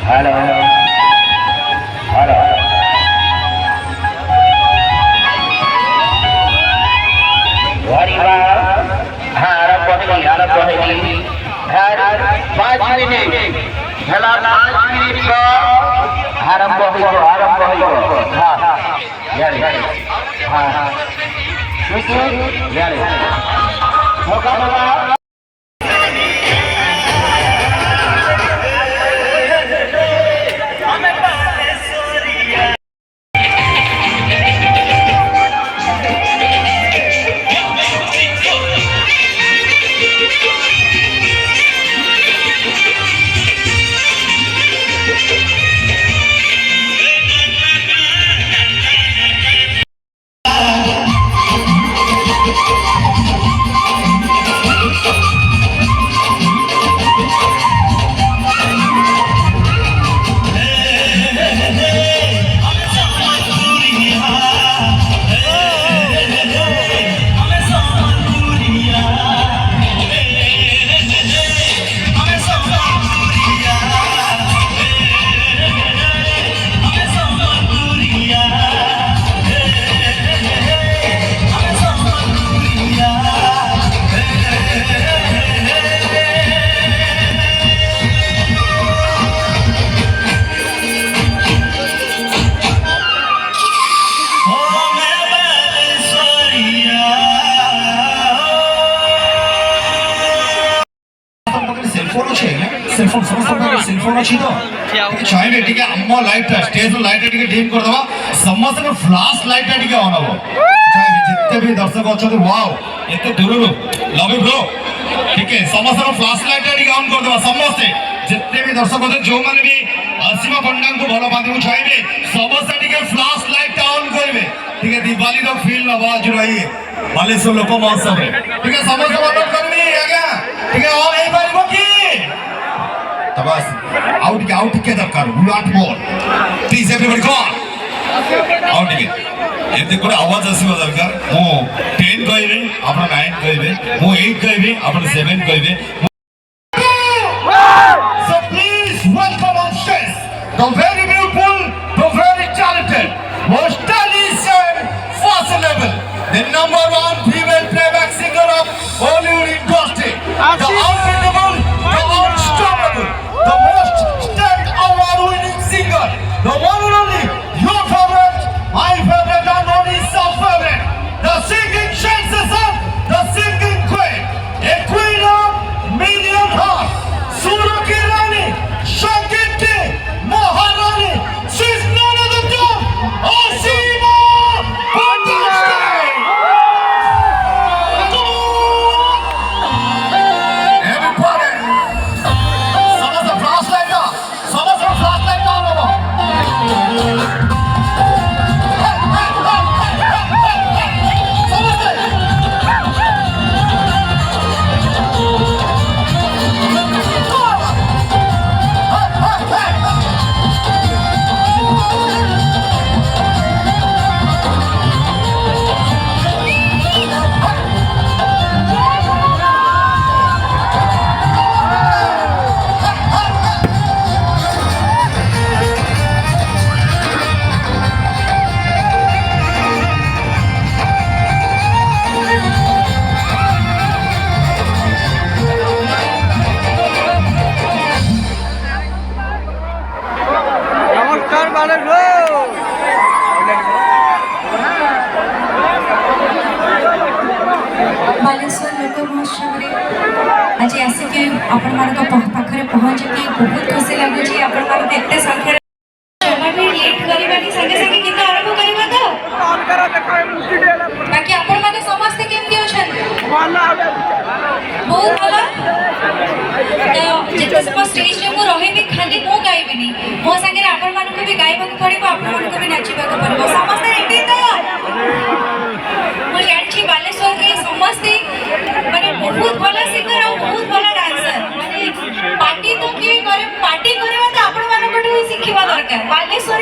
hello hello आरंभ होगी 5 minute हेला 5 minute का आरंभ होगी हाँ यारे हाँ यारे मौका मिला सेलफोन अच्छी तो चाहिए ठीक है अम्मा लाइट स्टेज लाइट टिके डिम कर दवा समस्त ने फ्लैश लाइट टिके ऑन हो चाहिए जितने भी दर्शक अछते वाओ एते दूरु लव यू ब्रो ठीक है समस्त ने फ्लैश लाइट टिके ऑन कर दवा समस्त जितने भी दर्शक अछते जो माने भी असीमा पंडा को भलो बांधी को चाहिए समस्त टिके फ्लैश लाइट ऑन करबे ठीक है दिवाली रो फील आवाज रही बालेश्वर लोक महोत्सव ठीक है समस्त बंद करबी आज्ञा ठीक है ऑन हे परबो की बस आउट के दरकार we want more please everybody come on out के एते कोन आवाज आसीबा दरकार मो 10 कहबे आपण 9 कहबे मो 8 कहबे आपण 7 कहबे so please welcome on stage the very beautiful the very talented most talented fashionable the number 1 female playback singer of Hollywood industry the unbeatable the unstoppable the most state award winning singer the one and only your favorite my favorite and only sub favorite the singing sensation the singing queen a queen of million hearts Sura ki Rani Shankit ki Maharani she's none other than Asima Baleshwar लोक महोत्सव आज आसिके आपण पाखे पहुँचे बहुत खुशी लगुच आपण एत संख्या जमा भी लेट करवानी संगे संगे गीत आरंभ करवा तो बाकी आपण माने समस्त केमती अछन बहुत भला तो जेते सब स्टेज रे मो रहिबी खाली मो गाइबिनी मो संगे आपण मान को भी गाइबा को पड़िबो आपण मान को भी नाचिबा को पड़िबो समस्त रेडी तो मो जानछि बालेश्वर रे समस्त माने बहुत भला सिंगर और बहुत भला डांसर माने पार्टी तो किए करे पार्टी करबा तो आपण मान को भी सिखिबा दरकार ଦରକାର ବାଲେଶ୍ୱର